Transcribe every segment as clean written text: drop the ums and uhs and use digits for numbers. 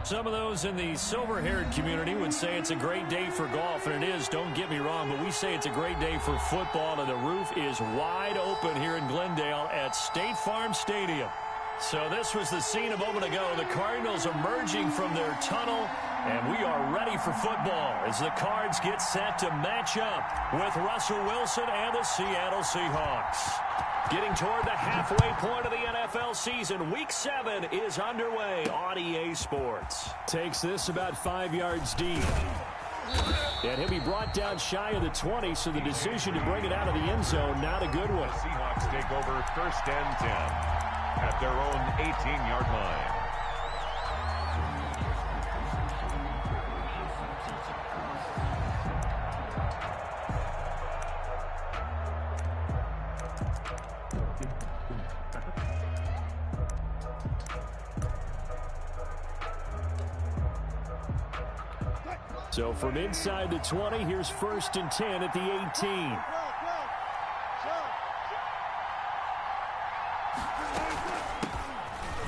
Some of those in the silver-haired community would say it's a great day for golf, and it is, don't get me wrong, but we say it's a great day for football, and the roof is wide open here in Glendale at State Farm Stadium. So this was the scene a moment ago. The Cardinals emerging from their tunnel, and we are ready for football as the Cards get set to match up with Russell Wilson and the Seattle Seahawks. Getting toward the halfway point of the NFL season, Week 7 is underway on EA Sports. Takes this about 5 yards deep. And he'll be brought down shy of the 20, so the decision to bring it out of the end zone, not a good one. The Seahawks take over 1st and 10 at their own 18-yard line. So from inside the 20, here's 1st and 10 at the 18.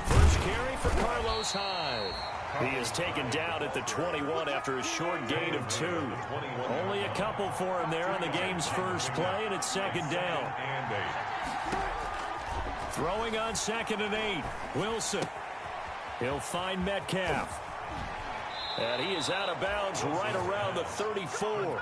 First carry for Carlos Hyde. He is taken down at the 21 after a short gain of 2. Only a couple for him there on the game's first play, and it's 2nd down. Throwing on 2nd and 8. Wilson. He'll find Metcalf. And he is out of bounds right around the 34.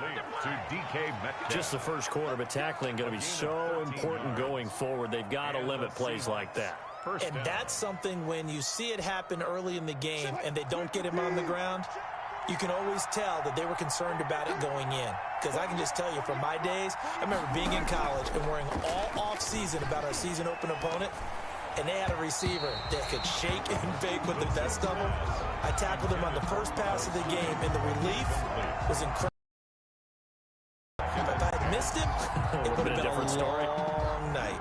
Just the first quarter, but tackling going to be so important going forward. They've got to limit plays like that. And that's something when you see it happen early in the game and they don't get him on the ground, you can always tell that they were concerned about it going in. Because I can just tell you from my days, I remember being in college and worrying all off-season about our season open opponent. And they had a receiver that could shake and bake with the best of them. I tackled him on the first pass of the game, and the relief was incredible. If I had missed him, it would have been a different story. Long night.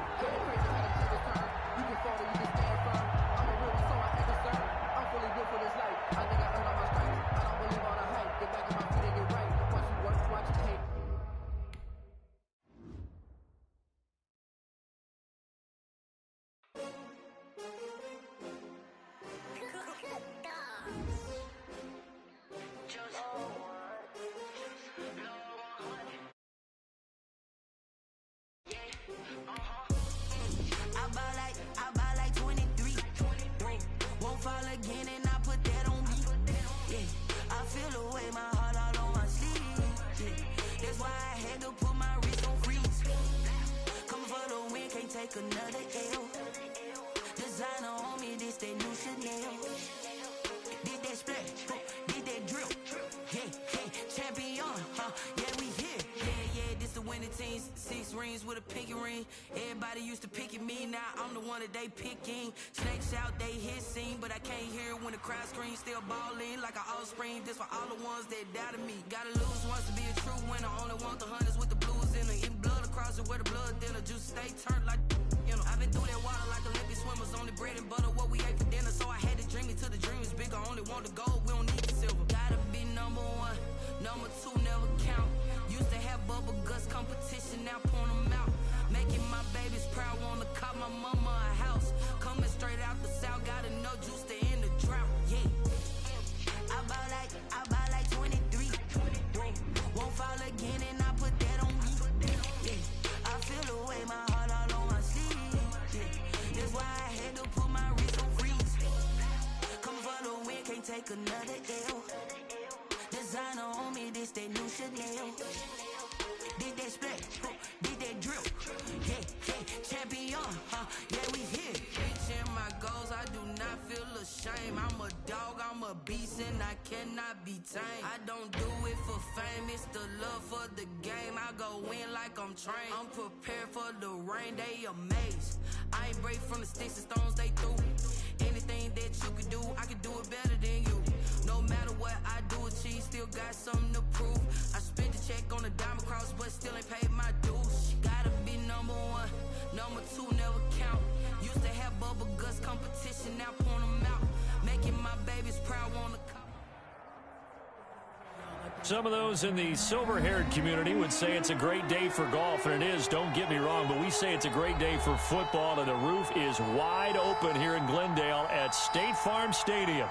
Another L. Designer on me, this that new Chanel. Did that splash, did that drill. Yeah, champion, yeah, we here. Yeah, this the winning team. 6 rings with a pinky ring. Everybody used to pick at me, now I'm the one that they picking. Snakes out, they hit scene, but I can't hear it when the crowd screams. Still balling like an offspring. This for all the ones that doubted me. Gotta lose once to be a true winner. Only want the hunters with the blues in it. Eating blood across it where the blood dinner. Juice stay turned like, you know. I've been through that water like Olympic swimmers. Only bread and butter, what we ate for dinner. So I had to dream it till the dream is bigger. Only want the gold, we don't need the silver. Gotta be number 1, number 2 never count. Used to have bubble guts competition, now point them out. Making my babies proud, wanna cop my mama a house. Coming straight out the south, gotta know juice to end the drought. Yeah, I buy like 23. Won't fall again, and I put that on me. Yeah, I feel the way, my heart all on my sleeve. Yeah, that's why I had to put my wrist on freeze. Come for the win, can't take another L. Designer on me, this that new Chanel. Did that splash, did that drill. Yeah, champion, yeah, we here. Reaching my goals, I do not feel ashamed. I'm a dog, I'm a beast, and I cannot be tamed. I don't do it for fame, it's the love for the game. I go in like I'm trained. I'm prepared for the rain, they amazed. I ain't break from the sticks and stones they threw. Anything that you could do, I could do it better than you. No matter what I do, achieve, still got something to prove. I spent the check on a diamond cross, but still ain't paid my dues. Gotta be number 1, number 2 never count. Used to have bubble guts competition, now point them out. Making my babies proud, wanna come. Some of those in the silver-haired community would say it's a great day for golf, and it is, don't get me wrong, but we say it's a great day for football, and the roof is wide open here in Glendale at State Farm Stadium.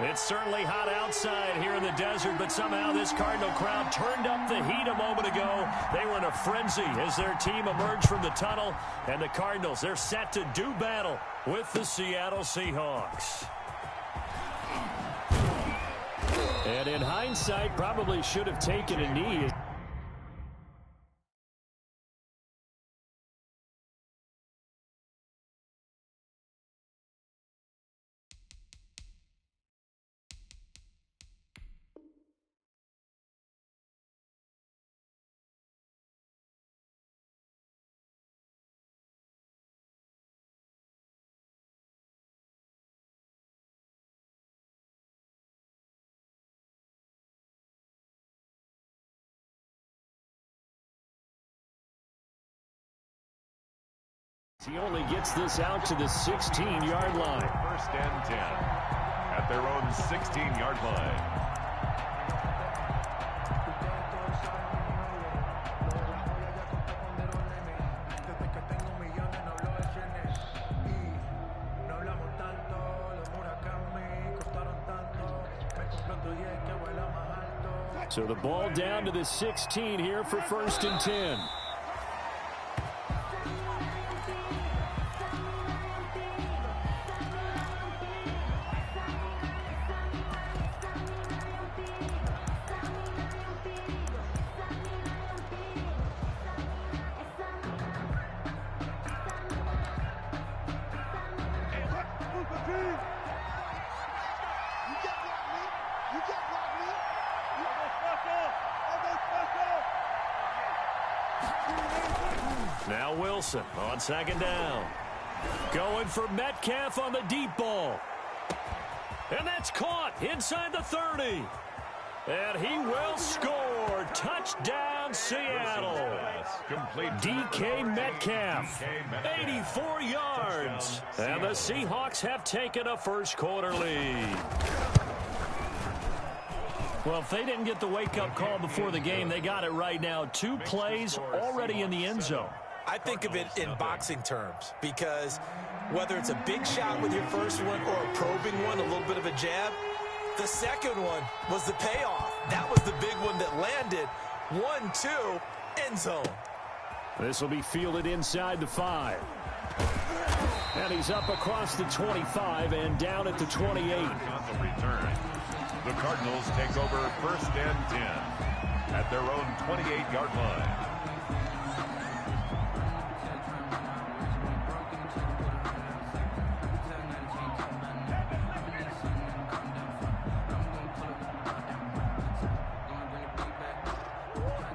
It's certainly hot outside here in the desert, but somehow this Cardinal crowd turned up the heat a moment ago. They were in a frenzy as their team emerged from the tunnel, and the Cardinals, they're set to do battle with the Seattle Seahawks. And in hindsight, probably should have taken a knee. He only gets this out to the 16-yard line. First and 10 at their own 16-yard line. So the ball down to the 16 here for first and 10. Now Wilson on second down. Going for Metcalf on the deep ball. And that's caught inside the 30. And he will score. Touchdown, Seattle. DK Metcalf, 84 yards. And the Seahawks have taken a first-quarter lead. Well, if they didn't get the wake-up call before the game, they got it right now. 2 plays already in the end zone. I think of it in boxing terms because whether it's a big shot with your first one or a probing one, a little bit of a jab, the second one was the payoff. That was the big one that landed. 1-2, end zone. This will be fielded inside the 5. And he's up across the 25 and down at the 28. On the return, the Cardinals take over first and 10 at their own 28-yard line.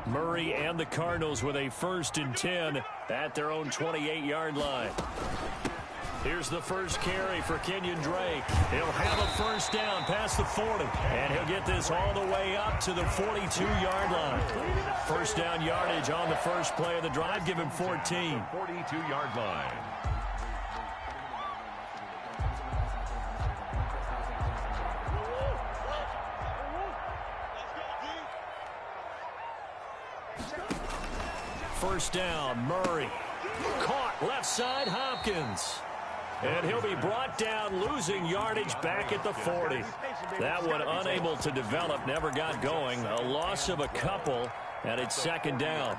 Murray and the Cardinals with a first and 10 at their own 28-yard line. Here's the first carry for Kenyon Drake. He'll have a first down past the 40, and he'll get this all the way up to the 42-yard line. First down yardage on the first play of the drive. Give him 14. 42-yard line. First down, Murray. Caught left side, Hopkins. And he'll be brought down, losing yardage back at the 40. That one unable to develop, never got going. A loss of a couple, and it's second down.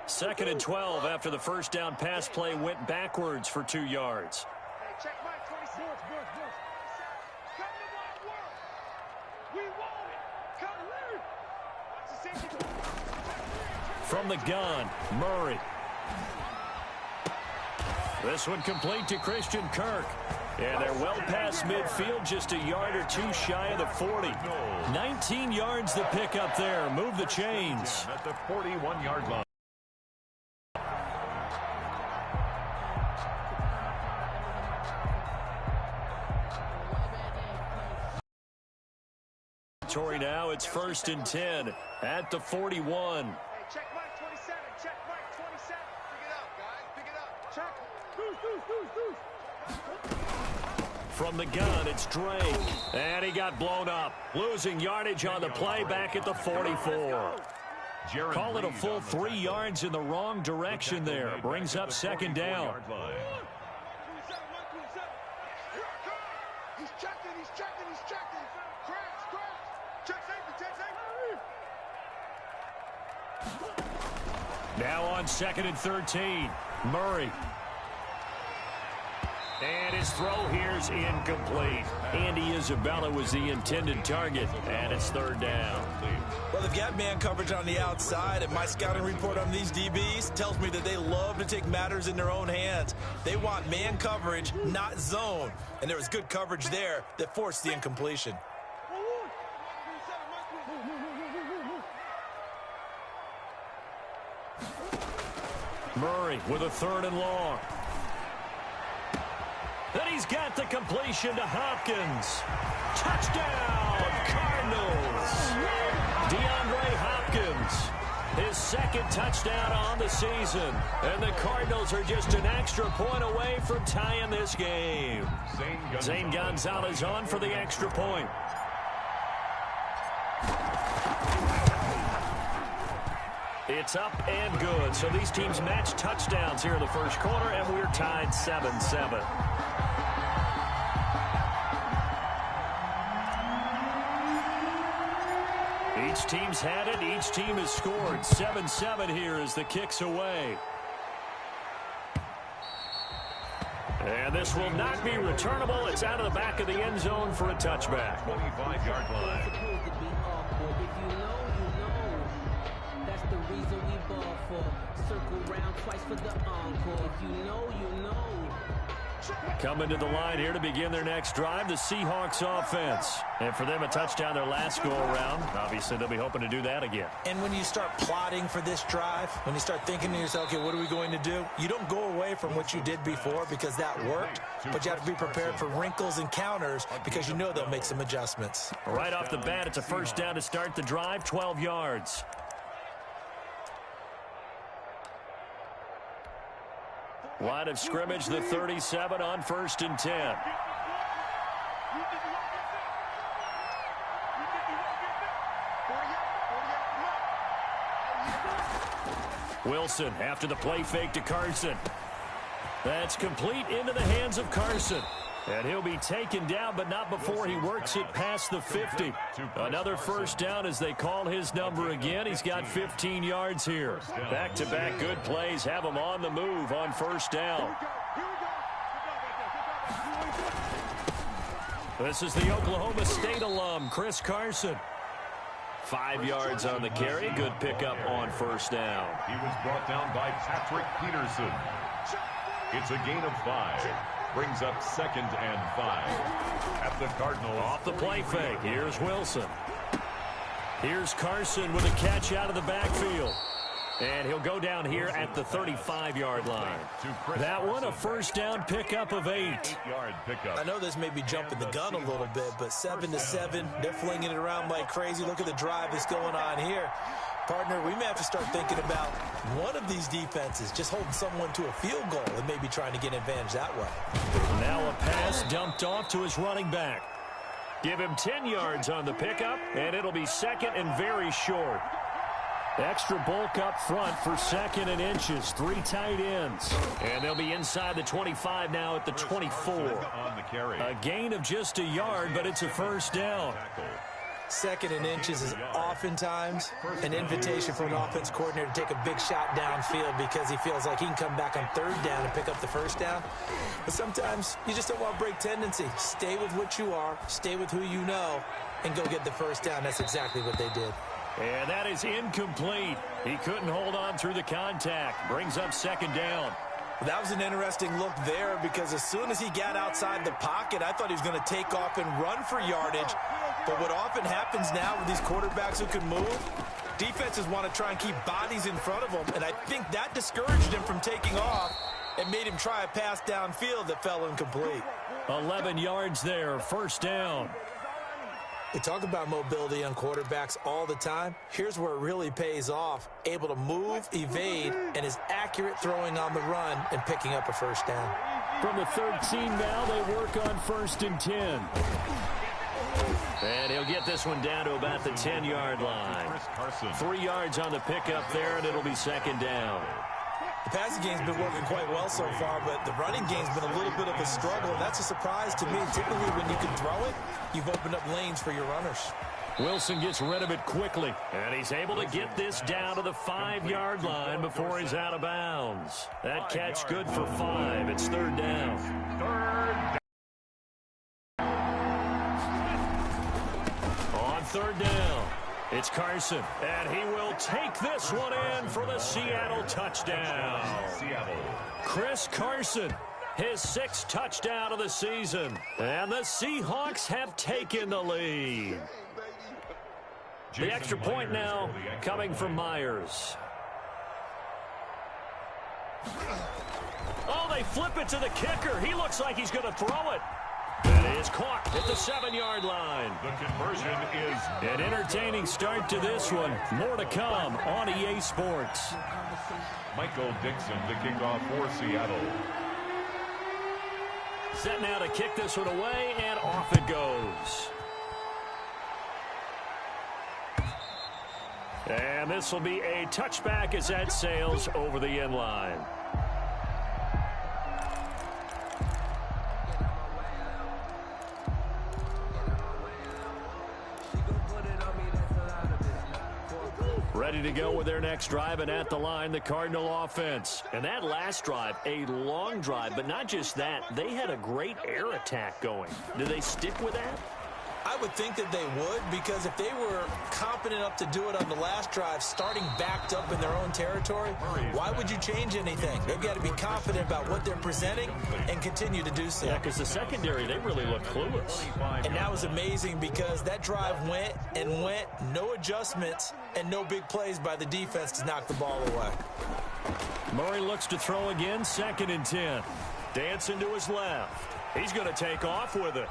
Second and 12 after the first down pass play went backwards for 2 yards. From the gun, Murray. This one complete to Christian Kirk. And they're well past midfield, just a yard or 2 shy of the 40. 19 yards to pick up there. Move the chains. At the 41-yard line. Now it's first and 10 at the 41. Check Mike 27. Check Mike 27. Pick it up, guys. Pick it up. Check. Deuce. From the gun, it's Drake. And he got blown up. Losing yardage on the play back at the 44. Call it a full 3 yards in the wrong direction there. Brings up second down. He's checking. Check safety. Now on 2nd and 13. Murray. And his throw here's incomplete. Andy Isabella was the intended target, and it's 3rd down. Well, they've got man coverage on the outside, and my scouting report on these DBs tells me that they love to take matters in their own hands. They want man coverage, not zone. And there was good coverage there that forced the incompletion. Murray with a 3rd and long. Then he's got the completion to Hopkins. Touchdown, Cardinals. DeAndre Hopkins, his 2nd touchdown on the season. And the Cardinals are just an extra point away from tying this game. Zane Gonzalez on for the extra point. It's up and good. So these teams match touchdowns here in the first quarter, and we're tied 7-7. Each team's had it. Each team has scored. 7-7 here as the kick's away. And this will not be returnable. It's out of the back of the end zone for a touchback. 25-yard line. That's the reason we ball for. Circle round twice for the encore. If you know, you know. Coming to the line here to begin their next drive, the Seahawks offense. And for them, a touchdown their last go-around. Obviously, they'll be hoping to do that again. And when you start plotting for this drive, when you start thinking to yourself, okay, what are we going to do? You don't go away from what you did before because that worked, but you have to be prepared for wrinkles and counters because you know they'll make some adjustments. Right off the bat, it's a 1st down to start the drive, 12 yards. Line of scrimmage, the 37 on 1st and 10. Wilson after the play fake to Carson. That's complete into the hands of Carson. And he'll be taken down, but not before he works it past the 50. Another 1st down as they call his number again. He's got 15 yards here. Back-to-back good plays have him on the move on 1st down. This is the Oklahoma State alum, Chris Carson. 5 yards on the carry. Good pickup on 1st down. He was brought down by Patrick Peterson. It's a gain of 5. Brings up 2nd and 5 at the Cardinals. Off the play fake. Here's Wilson. Here's Carson with a catch out of the backfield. And he'll go down here at the 35-yard line. That one, a 1st down pickup of 8. 8-yard pickup. I know this may be jumping the gun a little bit, but 7-7, they're flinging it around like crazy. Look at the drive that's going on here. Partner, we may have to start thinking about one of these defenses just holding someone to a field goal and maybe trying to get an advantage that way. Now a pass dumped off to his running back. Give him 10 yards on the pickup, and it'll be 2nd and very short. Extra bulk up front for 2nd and inches. 3 tight ends. And they'll be inside the 25 now at the 24. A gain of just a yard, but it's a 1st down. 2nd and inches is oftentimes an invitation for an offense coordinator to take a big shot downfield because he feels like he can come back on 3rd down and pick up the 1st down. But sometimes you just don't want to break tendency. Stay with what you are, stay with who you know, and go get the 1st down. That's exactly what they did. And that is incomplete. He couldn't hold on through the contact. Brings up 2nd down. That was an interesting look there because as soon as he got outside the pocket, I thought he was going to take off and run for yardage. But what often happens now with these quarterbacks who can move, defenses want to try and keep bodies in front of them, and I think that discouraged him from taking off and made him try a pass downfield that fell incomplete. 11 yards there, 1st down. We talk about mobility on quarterbacks all the time. Here's where it really pays off. Able to move, evade, and is accurate throwing on the run and picking up a 1st down. From the 13 now, they work on 1st and 10. And he'll get this one down to about the 10-yard line. 3 yards on the pickup there, and it'll be second down. The passing game's been working quite well so far, but the running game's been a little bit of a struggle, and that's a surprise to me. Typically, when you can throw it, you've opened up lanes for your runners. Wilson gets rid of it quickly, and he's able to get this down to the 5-yard line before he's out of bounds. That catch good for 5. It's third down. On third down, it's Carson, and he will take this one in for the Seattle touchdown. Chris Carson, his 6th touchdown of the season, and the Seahawks have taken the lead. The extra point now coming from Myers. Oh, they flip it to the kicker. He looks like he's going to throw it. It is caught at the 7-yard line. The conversion is an entertaining start to this one. More to come on EA Sports. Michael Dixon to kick off for Seattle. Set now to kick this one away, and off it goes. And this will be a touchback as that sails over the end line. Ready to go with their next drive, and at the line, the Cardinal offense. And that last drive, a long drive, but not just that. They had a great air attack going. Do they stick with that? I would think that they would, because if they were competent enough to do it on the last drive, starting backed up in their own territory, why would you change anything? They've got to be confident about what they're presenting and continue to do so. Yeah, because the secondary, they really look clueless. And that was amazing because that drive went and went, no adjustments, and no big plays by the defense to knock the ball away. Murray looks to throw again, 2nd and 10. Dancing to his left. He's going to take off with it.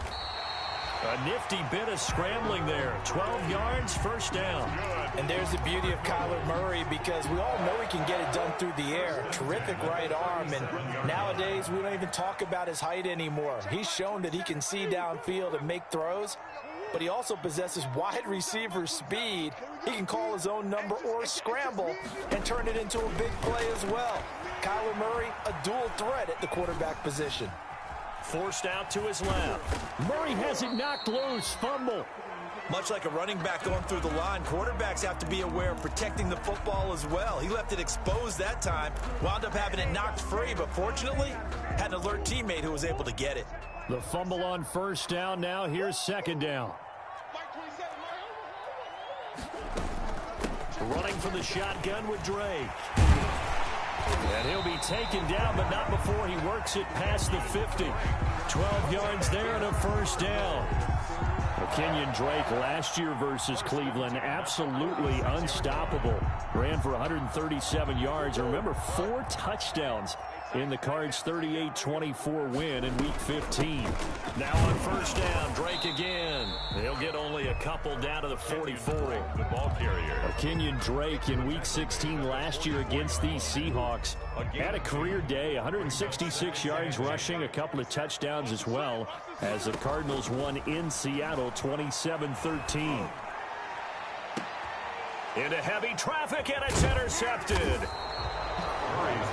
A nifty bit of scrambling there. 12 yards, first down. And there's the beauty of Kyler Murray, because we all know he can get it done through the air. Terrific right arm, and nowadays we don't even talk about his height anymore. He's shown that he can see downfield and make throws, but he also possesses wide receiver speed. He can call his own number or scramble and turn it into a big play as well. Kyler Murray, a dual threat at the quarterback position. Forced out to his left. Murray has it knocked loose. Fumble. Much like a running back going through the line, quarterbacks have to be aware of protecting the football as well. He left it exposed that time, wound up having it knocked free, but fortunately had an alert teammate who was able to get it. The fumble on first down. Now here's second down. Running from the shotgun with Drake. And he'll be taken down, but not before he works it past the 50. 12 yards there and a first down. Kenyon Drake last year versus Cleveland, absolutely unstoppable. Ran for 137 yards. Remember, 4 touchdowns in the Cards' 38-24 win in Week 15. Now on first down, Drake again. He'll get only a couple down to the 44. The ball carrier. Kenyon Drake in Week 16 last year against these Seahawks had a career day, 166 yards rushing, a couple of touchdowns as well, as the Cardinals won in Seattle 27-13. Into heavy traffic, and it's intercepted.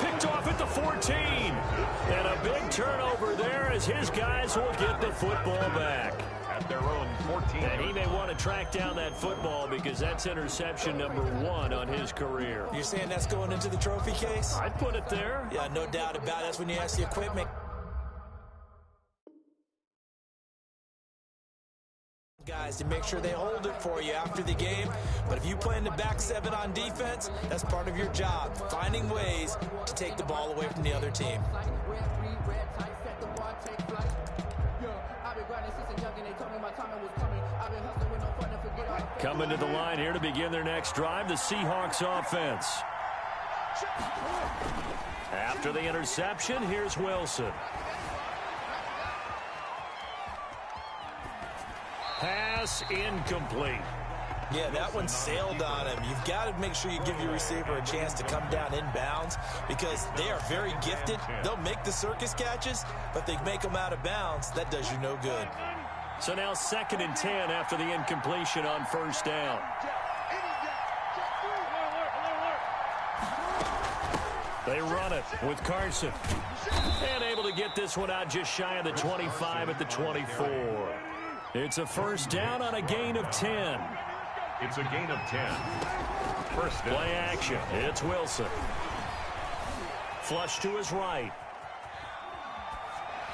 Picked off at the 14. And a big turnover there as his guys will get the football back. At their own 14. And he may want to track down that football because that's interception number 1 on his career. You're saying that's going into the trophy case? I'd put it there. Yeah, no doubt about it. That's when you ask the equipment guys to make sure they hold it for you after the game. But if you play in the back 7 on defense, that's part of your job, finding ways to take the ball away from the other team. Coming to the line here to begin their next drive, the Seahawks offense. After the interception, here's Wilson. Pass incomplete. Yeah, that one sailed on him. You've got to make sure you give your receiver a chance to come down inbounds because they are very gifted. They'll make the circus catches, but if they make them out of bounds, that does you no good. So now 2nd and 10 after the incompletion on first down. They run it with Carson. And able to get this one out just shy of the 25 at the 24. It's a first down on a gain of 10. It's a gain of 10. First down. Play action. It's Wilson. Flush to his right.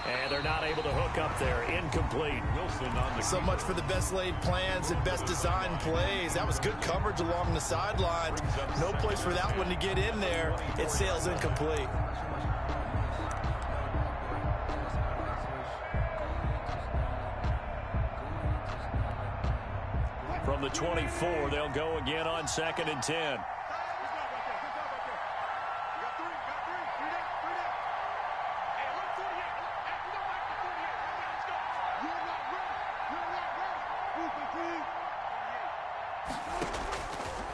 And they're not able to hook up there. Incomplete. Wilson on the So much for the best laid plans and best designed plays. That was good coverage along the sidelines. No place for that one to get in there. It sails incomplete. From the 24, they'll go again on 2nd and 10.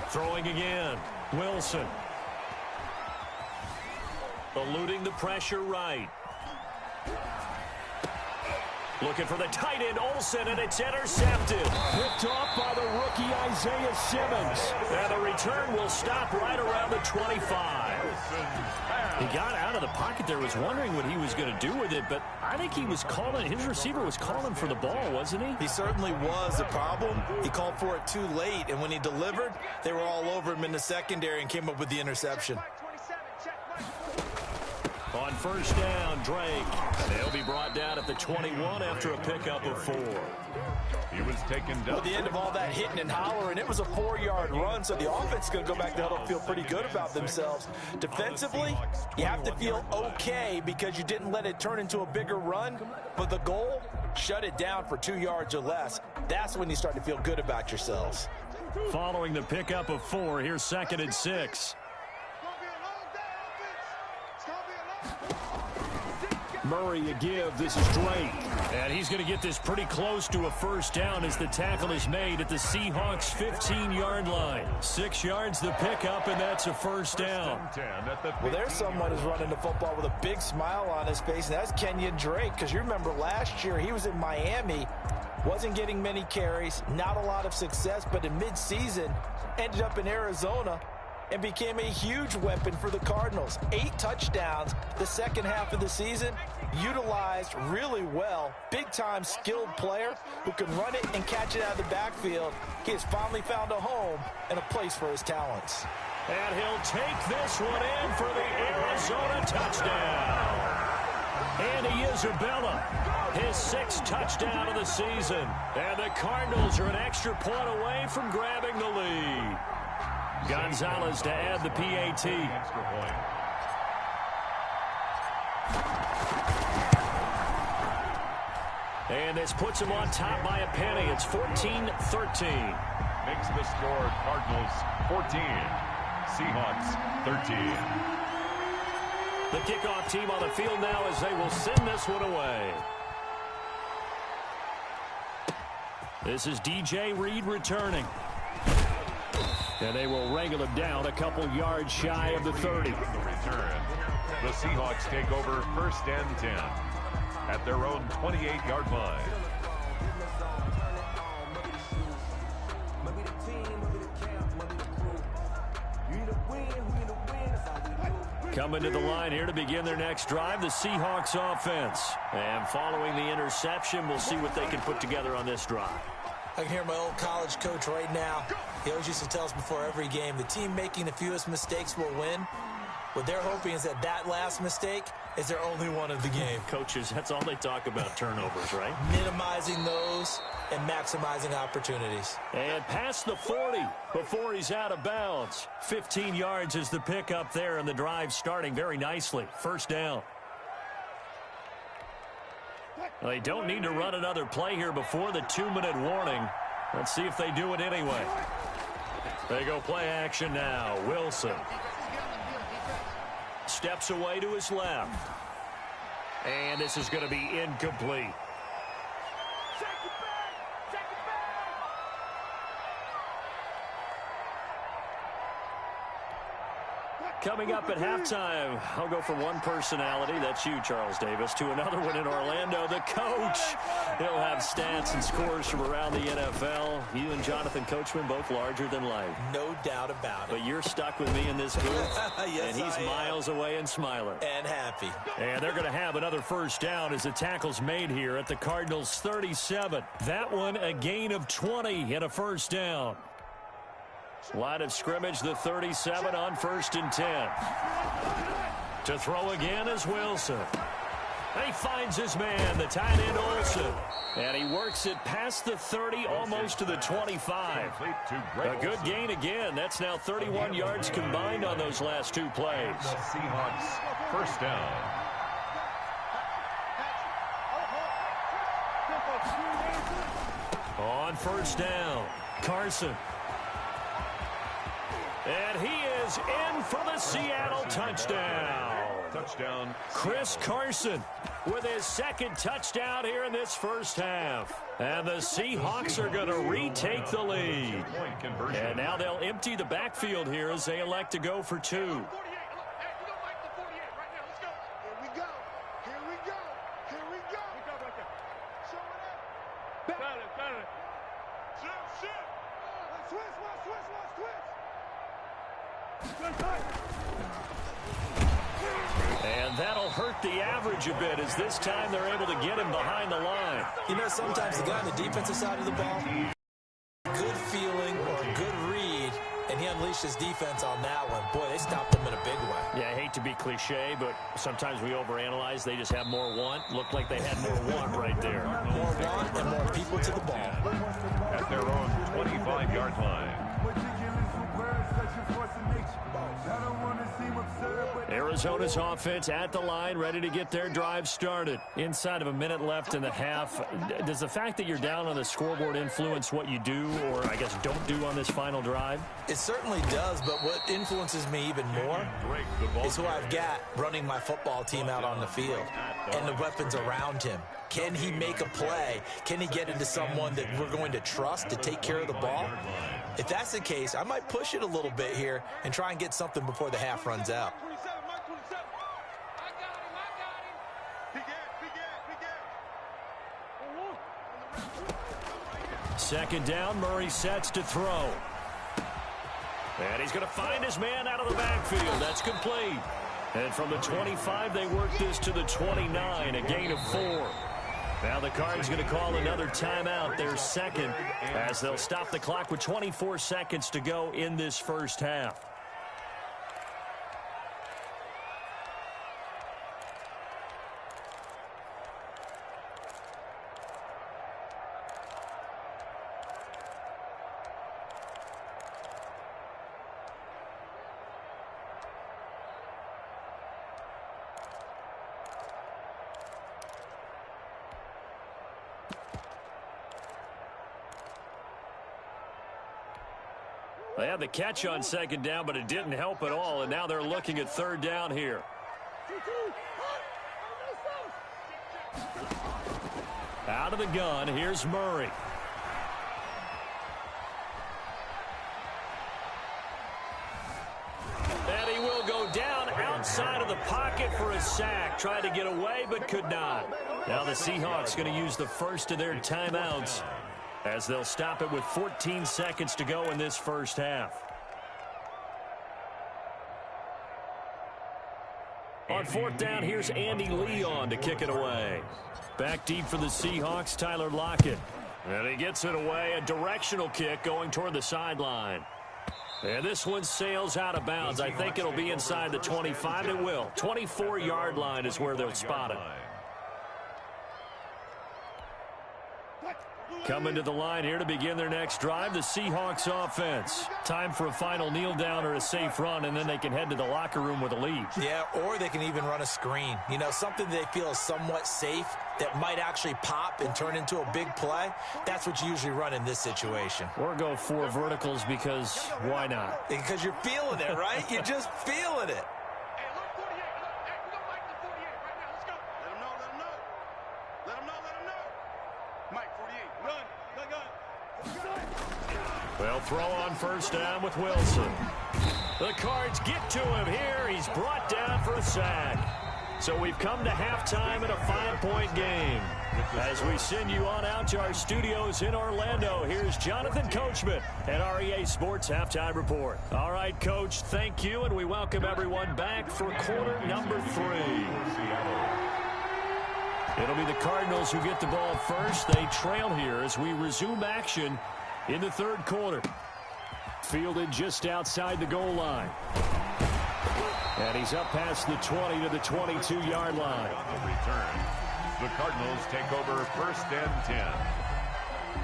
Throwing again. Wilson. Eluding the pressure right. Looking for the tight end, Olsen, and it's intercepted. Picked off by the rookie Isaiah Simmons. And the return will stop right around the 25. He got out of the pocket there, was wondering what he was going to do with it, but I think he was calling, his receiver was calling for the ball, wasn't he? He certainly was. The problem, he called for it too late, and when he delivered, they were all over him in the secondary and came up with the interception. On first down, Drake. They'll be brought down at the 21 after a pickup of 4. He was taken down. At the end of all that hitting and hollering, it was a 4-yard run, so the offense is going to go back to huddle, feel pretty good about themselves. Defensively, you have to feel okay because you didn't let it turn into a bigger run, but the goal, shut it down for 2 yards or less. That's when you start to feel good about yourselves. Following the pickup of 4, here's 2nd and 6. Murray a give. This is Drake. And he's going to get this pretty close to a first down as the tackle is made at the Seahawks 15-yard line. 6 yards the pickup, and that's a first down. Well, there's someone who's running the football with a big smile on his face, and that's Kenyon Drake, because you remember last year he was in Miami, wasn't getting many carries, not a lot of success, but in midseason ended up in Arizona and became a huge weapon for the Cardinals. 8 touchdowns the second half of the season, utilized really well. Big-time skilled player who can run it and catch it out of the backfield. He has finally found a home and a place for his talents. And he'll take this one in for the Arizona touchdown. Andy Isabella, his 6th touchdown of the season. And the Cardinals are an extra point away from grabbing the lead. Gonzalez to add the PAT. Extra point. And this puts him on top by a penny. It's 14-13. Makes the score Cardinals 14. Seahawks 13. The kickoff team on the field now as they will send this one away. This is DJ Reed returning. And they will wrangle him down a couple yards shy of the 30. The return. The Seahawks take over 1st and 10 at their own 28-yard line. Coming to the line here to begin their next drive, the Seahawks offense. And following the interception, we'll see what they can put together on this drive. I can hear my old college coach right now. He always used to tell us before every game, the team making the fewest mistakes will win. What they're hoping is that that last mistake is their only one of the game. Coaches, that's all they talk about, turnovers, right? Minimizing those and maximizing opportunities. And past the 40 before he's out of bounds. 15 yards is the pickup there, and the drive starting very nicely. First down. They don't need to run another play here before the 2-minute warning. Let's see if they do it anyway. They go play action now. Wilson steps away to his left. And this is going to be incomplete. Coming up at halftime, I'll go from one personality, that's you, Charles Davis, to another one in Orlando, the coach. He'll have stats and scores from around the NFL. You and Jonathan Coachman, both larger than life. No doubt about it. But you're stuck with me in this booth, yes, and he's miles away and smiling. And happy. And they're going to have another first down as the tackle's made here at the Cardinals' 37. That one, a gain of 20 and a first down. Line of scrimmage, the 37 on 1st and 10. To throw again is Wilson. And he finds his man, the tight end Olsen. And he works it past the 30, almost to the 25. A good gain again. That's now 31 yards combined on those last two plays. The Seahawks, first down. On first down, Carson. And he is in for the Seattle touchdown. Touchdown. Chris Carson with his second touchdown here in this first half. And the Seahawks are going to retake the lead. And now they'll empty the backfield here as they elect to go for two. And that'll hurt the average a bit as this time they're able to get him behind the line. You know, sometimes the guy on the defensive side of the ball, good feeling or good read, and he unleashed his defense on that one. Boy, they stopped him in a big way. Yeah, I hate to be cliche, but sometimes we overanalyze. They just have more want. Looked like they had more want right there. More want and more people to the ball. At their own 25-yard line. Arizona's offense at the line, ready to get their drive started. Inside of a minute left in the half. Does the fact that you're down on the scoreboard influence what you do, or I guess don't do on this final drive? It certainly does, but what influences me even more is who I've got running my football team out on the field and the weapons around him. Can he make a play? Can he get into someone that we're going to trust to take care of the ball? If that's the case, I might push it a little bit here and try and get something before the half runs out. Second down, Murray sets to throw. And he's going to find his man out of the backfield. That's complete. And from the 25, they work this to the 29, a gain of 4. Now the Cards going to call another timeout, their second, as they'll stop the clock with 24 seconds to go in this first half. They had the catch on second down, but it didn't help at all, and now they're looking at third down here. Out of the gun, here's Murray. And he will go down outside of the pocket for a sack. Tried to get away, but could not. Now the Seahawks going to use the first of their timeouts, as they'll stop it with 14 seconds to go in this first half. On fourth down, here's Andy Leon to kick it away. Back deep for the Seahawks, Tyler Lockett. And he gets it away, a directional kick going toward the sideline. And this one sails out of bounds. I think it'll be inside the 25. It will. 24-yard line is where they'll spot it. Coming to the line here to begin their next drive, the Seahawks offense. Time for a final kneel down or a safe run, and then they can head to the locker room with a lead. Yeah, or they can even run a screen. You know, something they feel is somewhat safe that might actually pop and turn into a big play. That's what you usually run in this situation. Or go 4 verticals because why not? Because you're feeling it, right? You're just feeling it. They'll throw on first down with Wilson. The Cards get to him here. He's brought down for a sack. So we've come to halftime in a 5-point game. As we send you on out to our studios in Orlando, here's Jonathan Coachman at REA Sports Halftime Report. All right, Coach, thank you, and we welcome everyone back for quarter number 3. It'll be the Cardinals who get the ball first. They trail here as we resume action in the third quarter. Fielded just outside the goal line. And he's up past the 20 to the 22-yard line. On the return, the Cardinals take over first and 10.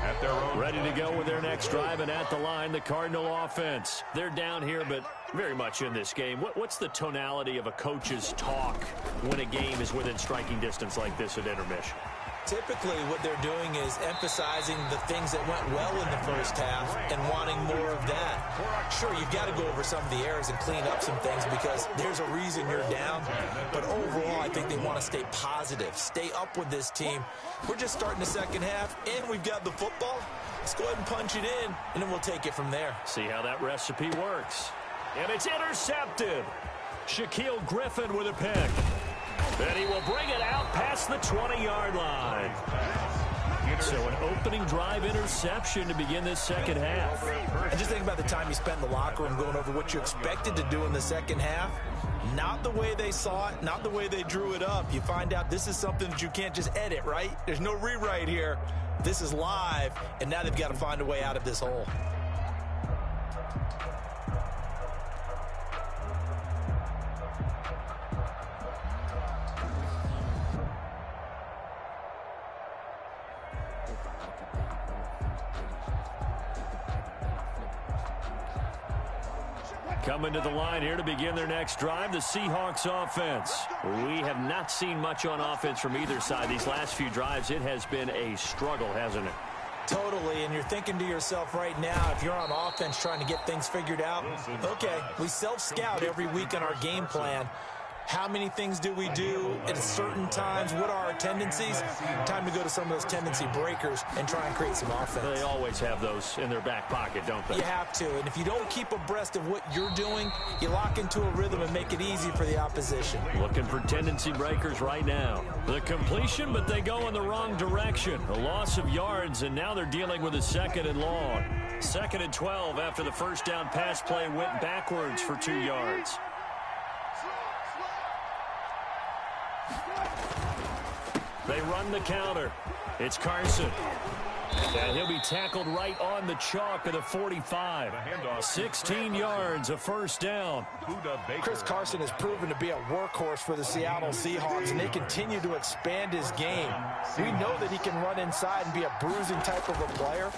At their own ready to go with their next drive, and at the line, the Cardinal offense. They're down here, but very much in this game. What's the tonality of a coach's talk when a game is within striking distance like this at intermission? Typically, what they're doing is emphasizing the things that went well in the first half and wanting more of that. Sure, you've got to go over some of the errors and clean up some things because there's a reason you're down. But overall, I think they want to stay positive, stay up with this team. We're just starting the second half, and we've got the football. Let's go ahead and punch it in, and then we'll take it from there. See how that recipe works. And it's intercepted. Shaquille Griffin with a pick. And he will bring it out past the 20-yard line. So an opening drive interception to begin this second half. And just think about the time you spent in the locker room going over what you expected to do in the second half. Not the way they saw it, not the way they drew it up. You find out this is something that you can't just edit, right? There's no rewrite here. This is live, and now they've got to find a way out of this hole. Coming to the line here to begin their next drive, the Seahawks offense. We have not seen much on offense from either side. These last few drives, it has been a struggle, hasn't it? Totally, and you're thinking to yourself right now, if you're on offense trying to get things figured out, okay, we self-scout every week on our game plan. How many things do we do at certain times? What are our tendencies? Time to go to some of those tendency breakers and try and create some offense. They always have those in their back pocket, don't they? You have to, and if you don't keep abreast of what you're doing, you lock into a rhythm and make it easy for the opposition. Looking for tendency breakers right now. The completion, but they go in the wrong direction. A loss of yards, and now they're dealing with a 2nd and long. 2nd and 12 after the first down pass play went backwards for 2 yards. They run the counter. It's Carson. And he'll be tackled right on the chalk of the 45. 16 yards, a first down. Chris Carson has proven to be a workhorse for the Seattle Seahawks, and they continue to expand his game. We know that he can run inside and be a bruising type of a player,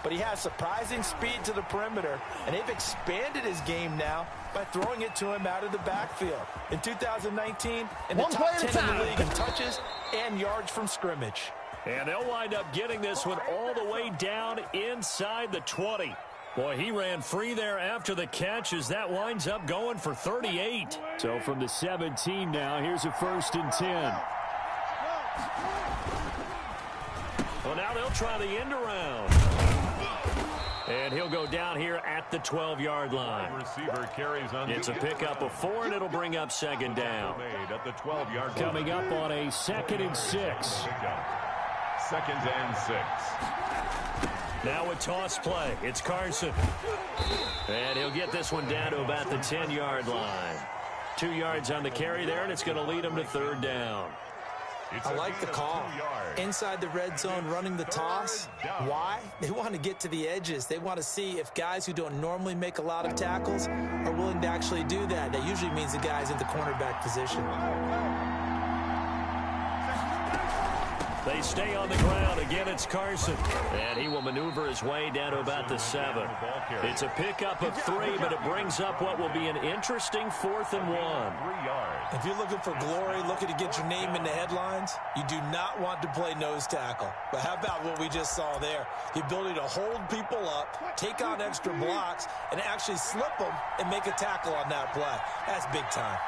but he has surprising speed to the perimeter, and they've expanded his game now by throwing it to him out of the backfield. In 2019, in the top 10 in the league in touches and yards from scrimmage. And they'll wind up getting this one all the way down inside the 20. Boy, he ran free there after the catch as that winds up going for 38. So from the 17 now, here's a 1st and 10. Well, now they'll try the end around. And he'll go down here at the 12-yard line. Receiver carries on. It's a pickup of 4, and it'll bring up 2nd down. At the 12-yard line. Coming up on a 2nd and 6. 2nd and 6. Now a toss play. It's Carson. And he'll get this one down to about the 10-yard line. 2 yards on the carry there, and it's going to lead him to 3rd down. I like the call. Inside the red zone, running the toss. Why? They want to get to the edges. They want to see if guys who don't normally make a lot of tackles are willing to actually do that. That usually means the guy's in the cornerback position. They stay on the ground. Again, it's Carson. And he will maneuver his way down to about the 7. It's a pickup of 3, but it brings up what will be an interesting 4th and 1. 3 yards. If you're looking for glory, looking to get your name in the headlines, you do not want to play nose tackle. But how about what we just saw there? The ability to hold people up, take on extra blocks, and actually slip them and make a tackle on that play. That's big time.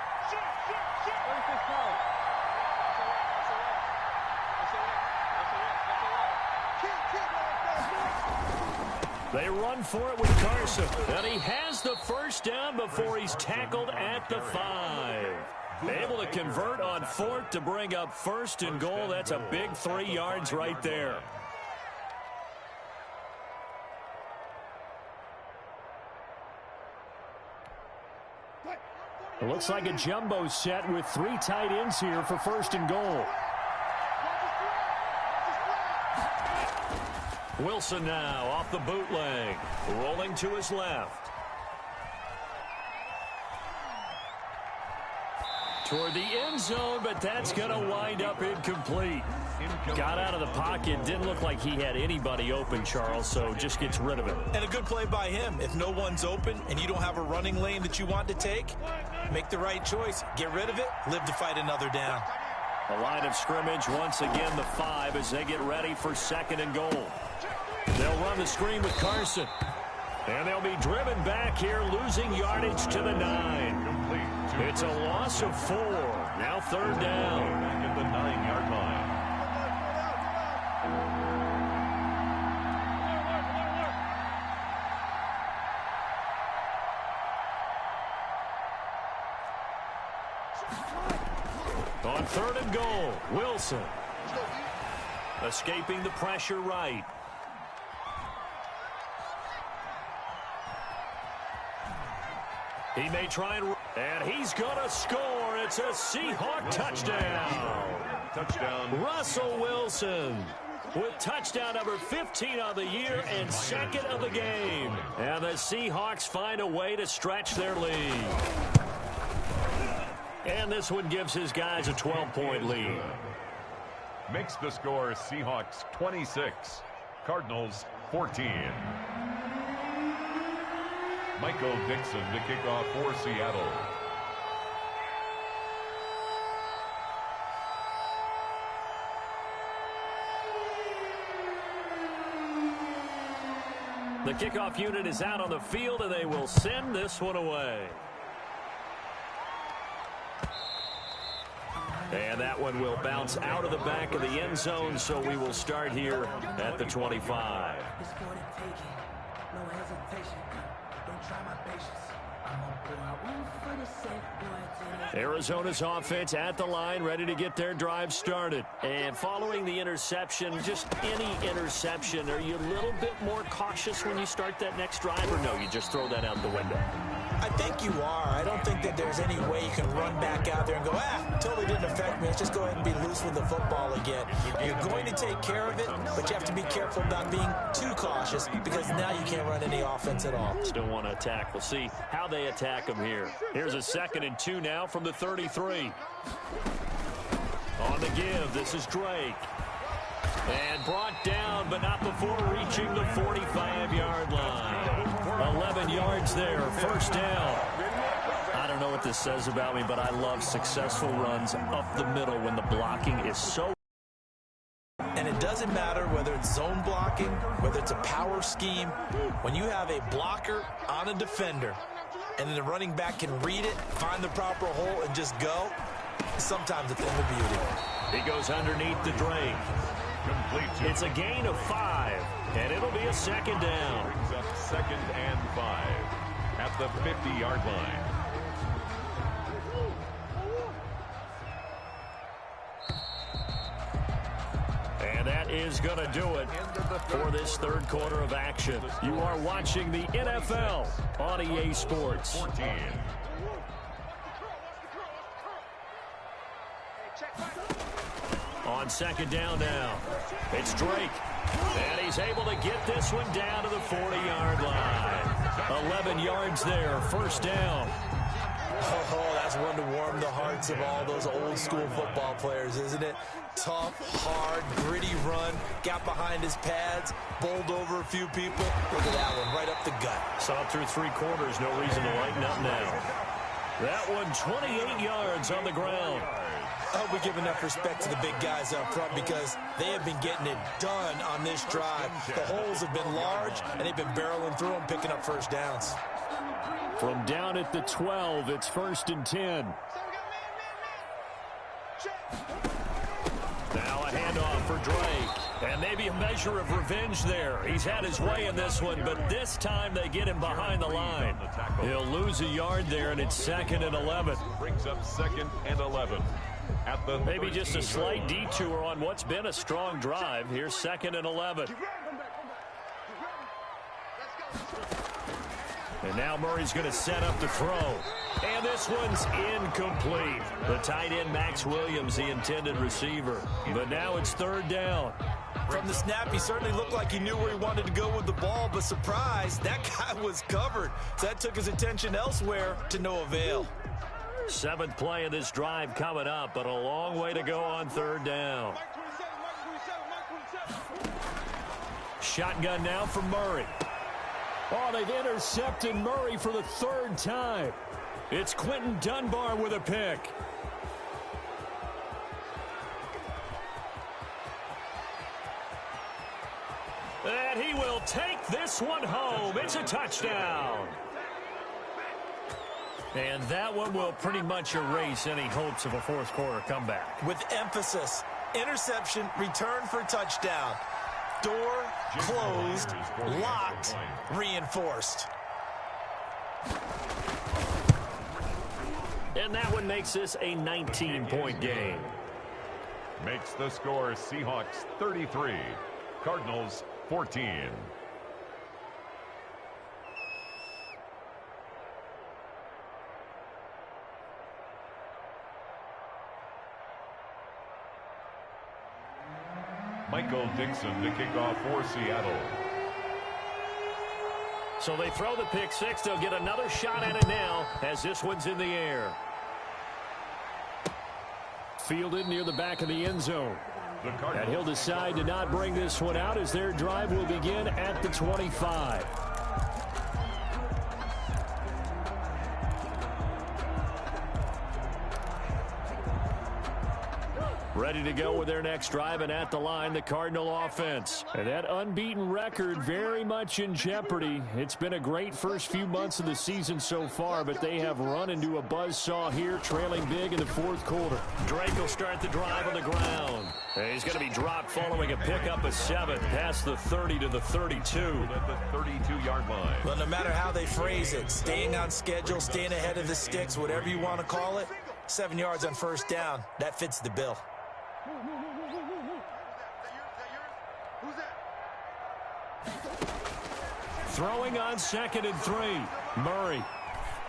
They run for it with Carson, and he has the 1st first down before he's tackled at the 5. Able to convert on 4th to bring up 1st and goal. That's a big 3 yards right there. It looks like a jumbo set with 3 tight ends here for 1st and goal. Wilson now off the bootleg, rolling to his left. Toward the end zone, but that's going to wind up incomplete. Got out of the pocket. Didn't look like he had anybody open, Charles, so just gets rid of it. And a good play by him. If no one's open and you don't have a running lane that you want to take, make the right choice. Get rid of it. Live to fight another down. A line of scrimmage, once again the 5 as they get ready for 2nd and goal. They'll run the screen with Carson. And they'll be driven back here, losing yardage to the 9. It's a loss of 4. Now 3rd down. At the 9-yard line. On 3rd and goal, Wilson. Escaping the pressure right. He may try and he's going to score. It's a Seahawk touchdown. Touchdown. Russell Wilson with touchdown number 15 of the year and 2nd of the game. And the Seahawks find a way to stretch their lead. And this one gives his guys a 12-point lead. Makes the score Seahawks 26, Cardinals 14. Michael Dixon to kick off for Seattle. The kickoff unit is out on the field, and they will send this one away. And that one will bounce out of the back of the end zone, so we will start here at the 25. Arizona's offense at the line, ready to get their drive started. And following the interception, just any interception, are you a little bit more cautious when you start that next drive, or no, you just throw that out the window? I think you are. I don't think that there's any way you can run back out there and go, totally didn't affect me. Let's just go ahead and be loose with the football again. You're going to take care of it, but you have to be careful about being too cautious because now you can't run any offense at all. Still want to attack. We'll see how they attack them here. Here's a 2nd and 2 now from the 33. On the give, this is Drake. And brought down, but not before reaching the 45-yard line. 11 yards there, 1st down. I don't know what this says about me, but I love successful runs up the middle when the blocking is so. And it doesn't matter whether it's zone blocking, whether it's a power scheme. When you have a blocker on a defender, and then the running back can read it, find the proper hole, and just go, sometimes a thing of beauty. He goes underneath the Drake. It's a gain of 5, and it'll be a 2nd down. Brings up 2nd and 5 at the 50-yard line. And that is going to do it for this 3rd quarter of action. You are watching the NFL on EA Sports. 14. On 2nd down now, it's Drake. And he's able to get this one down to the 40-yard line. 11 yards there, 1st down. Oh, that's one to warm the hearts of all those old-school football players, isn't it? Tough, hard, gritty run, got behind his pads, bowled over a few people. Look at that one, right up the gut. Saw it through 3 quarters, no reason to lighten up now. That one, 28 yards on the ground. I hope we give enough respect to the big guys up front because they have been getting it done on this drive. The holes have been large, and they've been barreling through them, picking up 1st downs. From down at the 12, it's 1st and 10. Now a handoff for Drake. And maybe a measure of revenge there. He's had his way in this one, but this time they get him behind the line. He'll lose a yard there, and it's 2nd and 11. Brings up 2nd and 11. At the maybe just a slight detour on what's been a strong drive. Here's 2nd and 11. And now Murray's going to set up the throw. And this one's incomplete. The tight end, Max Williams, the intended receiver. But now it's 3rd down. From the snap, he certainly looked like he knew where he wanted to go with the ball, but surprise, that guy was covered. So that took his attention elsewhere to no avail. 7th play of this drive coming up, but a long way to go on 3rd down. Shotgun now from Murray. Oh, they've intercepted Murray for the 3rd time. It's Quentin Dunbar with a pick. And he will take this one home. It's a touchdown. And that one will pretty much erase any hopes of a 4th quarter comeback. With emphasis, interception, return for touchdown. Door closed, locked, reinforced. And that one makes this a 19-point game. Makes the score Seahawks 33, Cardinals 14. Michael Dixon to kick off for Seattle. So they throw the pick six. They'll get another shot at it now as this one's in the air. Fielded near the back of the end zone. And he'll decide to not bring this one out as their drive will begin at the 25. Ready to go with their next drive, and at the line, the Cardinal offense. And that unbeaten record very much in jeopardy. It's been a great first few months of the season so far, but they have run into a buzzsaw here, trailing big in the 4th quarter. Drake will start the drive on the ground. And he's going to be dropped following a pickup of 7 past the 30 to the 32. At the 32-yard line. Well, no matter how they phrase it, staying on schedule, staying ahead of the sticks, whatever you want to call it, 7 yards on 1st down, that fits the bill. Throwing on 2nd and 3. Murray.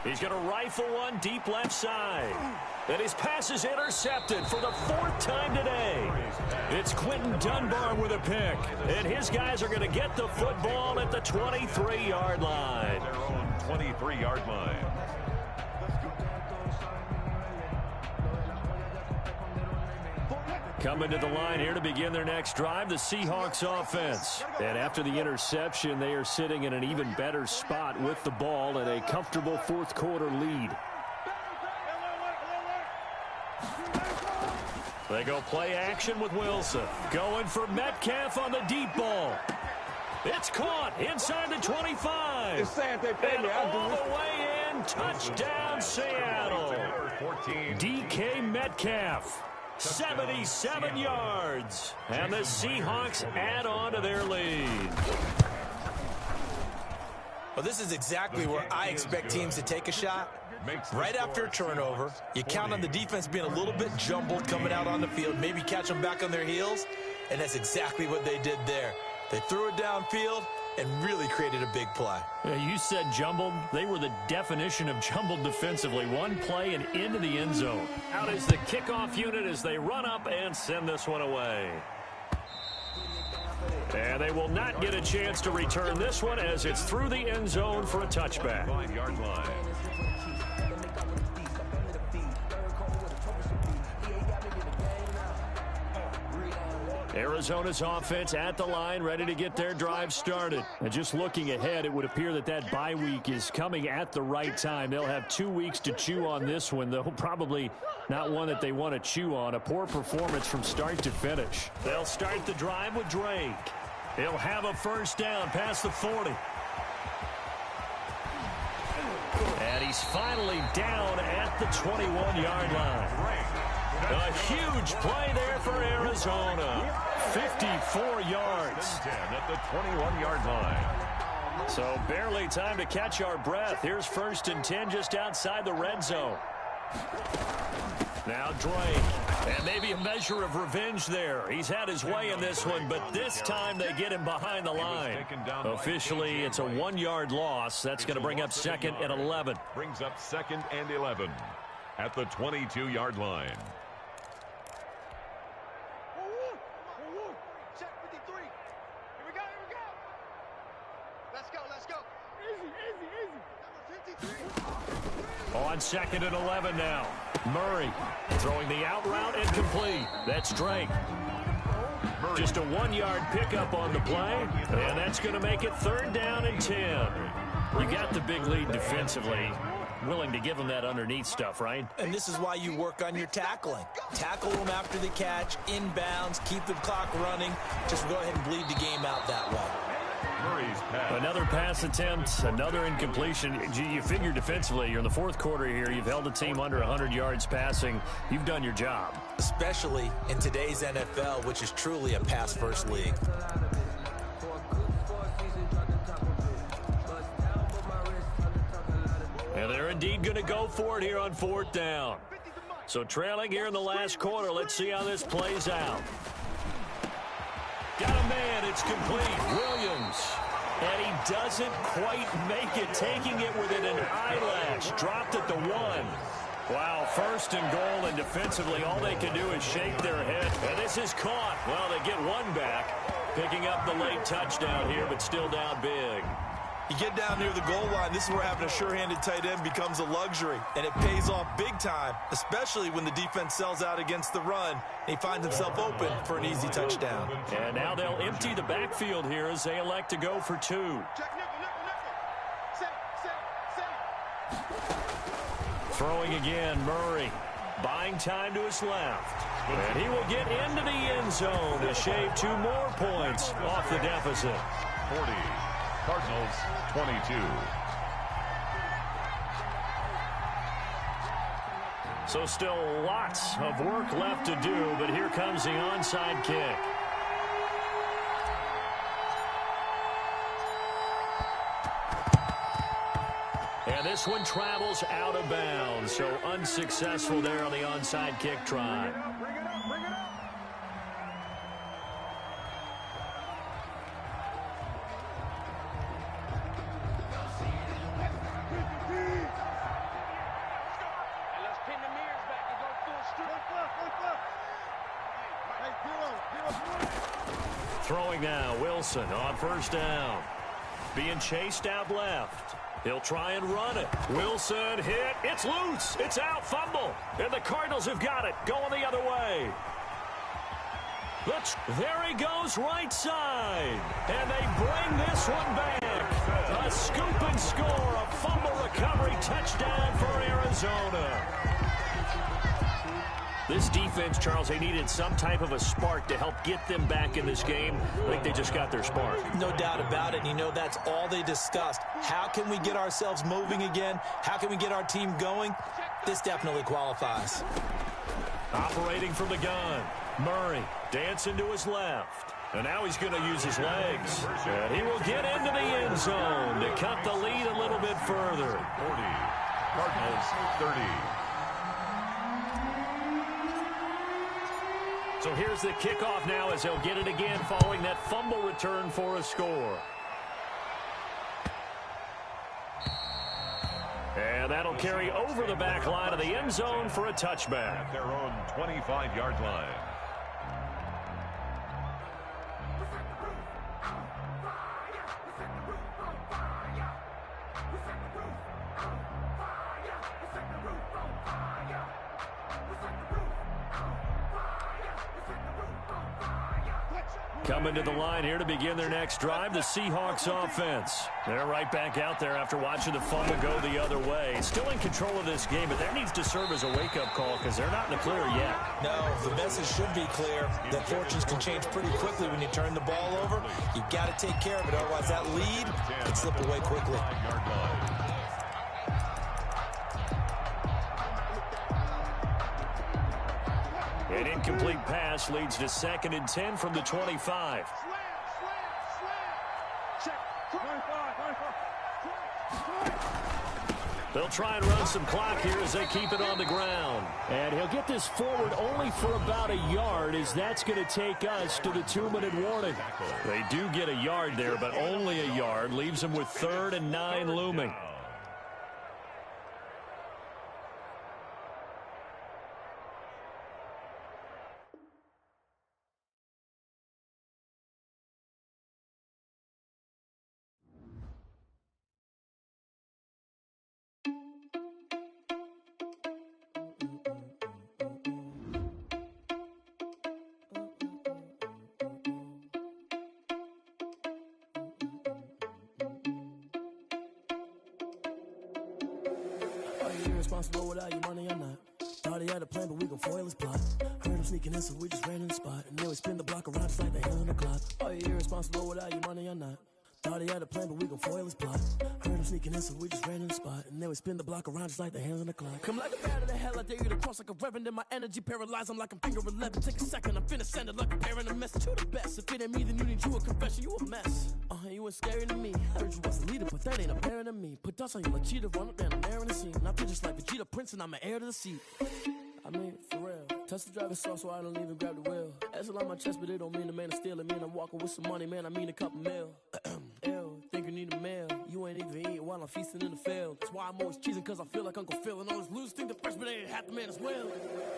He's going to rifle one deep left side. And his pass is intercepted for the 4th time today. It's Quentin Dunbar with a pick. And his guys are going to get the football at the 23-yard line. Their own 23-yard line. Coming to the line here to begin their next drive, the Seahawks offense. And after the interception, they are sitting in an even better spot with the ball and a comfortable 4th quarter lead. They go play action with Wilson. Going for Metcalf on the deep ball. It's caught inside the 25. And all the way in, touchdown Seattle. DK Metcalf. 77 yards. And the Seahawks add on to their lead. Well, this is exactly where I expect teams to take a shot. Right after a turnover, you count on the defense being a little bit jumbled coming out on the field, maybe catch them back on their heels, and that's exactly what they did there. They threw it downfield and really created a big play. Yeah, you said jumbled. They were the definition of jumbled defensively. One play and into the end zone. Out is the kickoff unit as they run up and send this one away. And they will not get a chance to return this one as it's through the end zone for a touchback. 5-yard line. Arizona's offense at the line, ready to get their drive started. And just looking ahead, it would appear that that bye week is coming at the right time. They'll have 2 weeks to chew on this one, though probably not one that they want to chew on. A poor performance from start to finish. They'll start the drive with Drake. He'll have a 1st down past the 40. And he's finally down at the 21-yard line. A huge play there for Arizona. 54 yards. 10 at the 21-yard line. So barely time to catch our breath. Here's 1st and 10 just outside the red zone. Now Drake. And maybe a measure of revenge there. He's had his way in this one, but this time they get him behind the line. Officially, it's a 1-yard loss. That's going to bring up 2nd and 11. Brings up 2nd and 11 at the 22-yard line. Check 53. Here we go. Let's go. Easy. Number 53. On 2nd and 11 now. Murray throwing the out route incomplete. That's Drake. Just a 1-yard pickup on the play, and that's going to make it 3rd down and 10. You got the big lead defensively. Willing to give them that underneath stuff, right? And this is why you work on your tackling. Tackle them after the catch, inbounds, keep the clock running. Just go ahead and bleed the game out that way. Murray's pass. Another pass attempt, another incompletion. You figure defensively, you're in the 4th quarter here. You've held the team under 100 yards passing. You've done your job. Especially in today's NFL, which is truly a pass-first league. And they're indeed going to go for it here on 4th down. So trailing here in the last quarter. Let's see how this plays out. Got a man. It's complete. Williams. And he doesn't quite make it. Taking it within an eyelash. Dropped at the 1. Wow, 1st and goal. And defensively, all they can do is shake their head. And this is caught. Well, they get one back. Picking up the late touchdown here, but still down big. You get down near the goal line, this is where having a sure-handed tight end becomes a luxury, and it pays off big time, especially when the defense sells out against the run, and he finds himself open for an easy touchdown. And now they'll empty the backfield here as they elect to go for 2. Check nickel. Set. Throwing again, Murray. Buying time to his left. And he will get into the end zone to shave 2 more points off the deficit. 40. Cardinals 22. So still lots of work left to do, but here comes the onside kick. And this one travels out of bounds, so unsuccessful there on the onside kick try. Bring it up. Throwing now, Wilson on 1st down. Being chased out left. He'll try and run it. Wilson hit. It's loose. It's out. Fumble. And the Cardinals have got it. Going the other way. There he goes right side. And they bring this one back. A scoop and score. A fumble recovery touchdown for Arizona. This defense, Charles, they needed some type of a spark to help get them back in this game. I think they just got their spark. No doubt about it. You know, that's all they discussed. How can we get ourselves moving again? How can we get our team going? This definitely qualifies. Operating from the gun. Murray dancing to his left. And now he's going to use his legs. And he will get into the end zone to cut the lead a little bit further. 40. Cardinals 30. So here's the kickoff now as they'll get it again following that fumble return for a score. And that'll carry over the back line of the end zone for a touchback. At their own 25-yard line. Coming to the line here to begin their next drive, the Seahawks offense. They're right back out there after watching the fumble go the other way. Still in control of this game, but that needs to serve as a wake-up call because they're not in the clear yet. No, the message should be clear that fortunes can change pretty quickly when you turn the ball over. You've got to take care of it, otherwise that lead could slip away quickly. An incomplete pass leads to 2nd and 10 from the 25. They'll try and run some clock here as they keep it on the ground. And he'll get this forward only for about a yard, as that's going to take us to the 2-minute warning. They do get a yard there, but only a yard. Leaves them with 3rd and 9 looming. Irresponsible without your money or not. Thought he had a plan, but we gon' foil his plot. Heard him sneaking in, so we just ran in the spot. And then we spin the block around just like the hell in the clock. Are you irresponsible without your money or not? Thought he had a plan, but we gon' foil his plot. Heard him sneaking in, so we just ran in the spot. And then we spin the block around just like the hands on the clock. Come like a bat of the hell, I dare you to cross like a reverend. And my energy paralyzed, I'm like I'm finger 11. Take a second, I'm finna send it like a parent a message to the best. If it ain't me, then you need you a confession, you a mess. You ain't scary to me. Heard you was a leader, but that ain't apparent to me. Put dust on you like cheetah, run up down the air in the scene. I feel just like Vegeta Prince, and I'm an heir to the seat. I mean, for real. Touch the driver's sauce so I don't even grab the wheel. That's on my chest, but it don't mean the man is stealing. Man, I'm walking with some money, man, I mean a couple mil. Ew, think you need a meal. You ain't even eating while I'm feasting in the field. That's why I'm always cheesing, cause I feel like Uncle Phil. And always lose, think the freshman ain't half the man as well.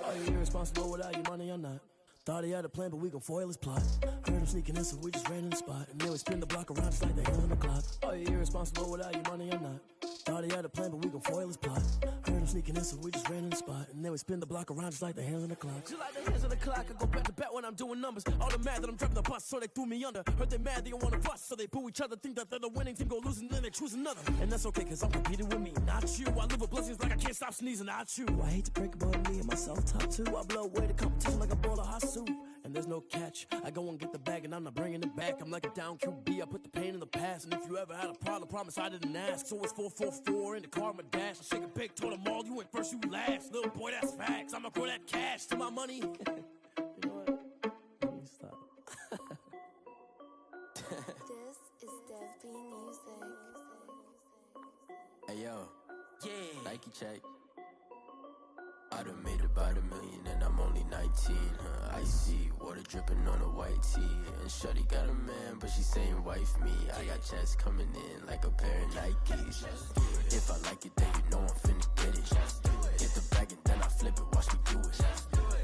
Are you irresponsible without your money or not? Thought he had a plan, but we gon' foil his plot. Heard him sneaking in, so we just ran in the spot. And then we spin the block around just like the hell in the clock. Are you irresponsible without your money or not? Thought he had a plan, but we gon' foil his plot. Heard him sneaking in, so we just ran in the spot. And then we spin the block around just like the hands on the clock. Just like the hands on the clock, I go back to back when I'm doing numbers. All the mad that I'm driving the bus, so they threw me under. Heard they mad, they don't wanna fuss, so they boo each other. Think that they're the winning team, go losing, then they choose another. And that's okay, cause I'm competing with me, not you. I live with blessings like I can't stop sneezing, not you. I hate to break about me and myself top two. I blow away the competition like a bowl of hot soup. And there's no catch. I go and get the bag and I'm not bringing it back. I'm like a down QB, I put the pain in the past. And if you ever had a problem, promise I didn't ask. So it's 4-4-4 in the car, my dash. I shake a big, told them all, you went first, you last. Little boy, that's facts. I'ma grow that cash to my money. You know what? Let me stop. This is Desby Music. Hey yo, yeah, Nike check. I done made about $1 million and I'm only 19, Icy, water dripping on a white tee. And shorty got a man, but she saying wife me. I got checks coming in like a pair of Nikes. If I like it, then you know I'm finna get it. Get the bag and then I flip it, watch me do it.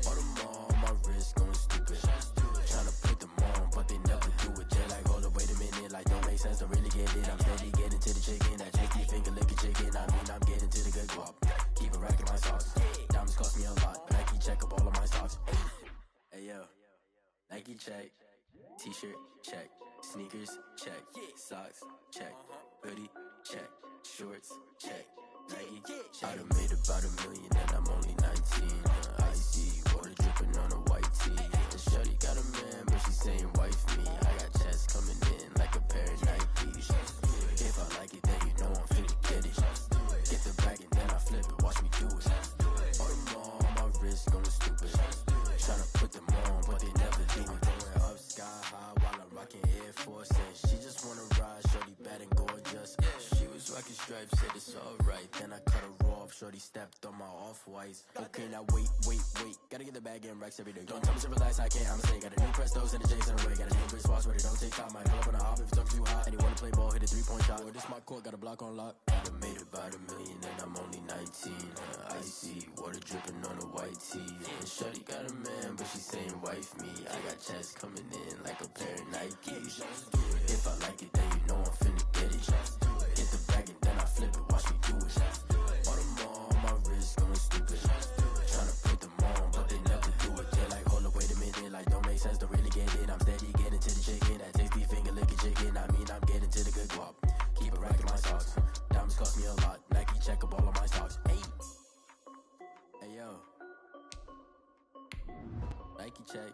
All them on my wrist going stupid. Tryna put them on, but they never do it. They're like, hold up, wait a minute, like don't make sense to really get it. I'm steady getting to the chicken, that cheeky finger licking chicken. I mean, I'm getting to the good guap. Keep it racking my sauce. Diamonds cost me a lot. Nike check up all of my stocks. Hey yo, Nike check. T-shirt check. Sneakers check. Socks check. Hoodie check. Shorts check. Nike check. I done made about $1 million and I'm only 19. Icy, water dripping on a white tee. And shorty got a man, but she saying wife me. I got checks coming in like a pair of Nikes. If I like it, then you know I'm finna get it. Get the bag and then I flip it, watch me do it. All them on my wrist going stupid. Tryna put them on, but they never do it. Going up sky high while I'm rocking Air Force. And she just wanna ride, shorty bad and gorgeous. She was rocking stripes, said it's alright. Then I cut her off, shorty stepped on my off-whites. Okay, now wait. Gotta get the bag and racks every day. Don't tell me to relax, I can't, I'ma say. Got a new Prestos and a Jason away. Got a new Chris Fox, ready, don't take time. Might pull up on a hop if it's talking too hot. And he wanna play ball, hit a 3-point shot. Or this my court, got a block on lock. I done made about $1 million and I'm only 19. Icy, water dripping on a white tee. And shorty got a man, but she saying wife me. I got checks coming in like a pair of Nikes. If I like it, then you know I'm finna get it. Get the bag and then I flip it, watch me do it. All them on my wrist going stupid. Tryna put them on, but they never do it. They're like, hold up, wait a minute, like don't make sense to really get it. I'm steady getting to the chicken, that tasty finger licking chicken. I mean, I'm getting to the good guap. Keep it racking my socks. Diamonds cost me a lot. Nike check up all of my stocks. Hey yo, Nike check.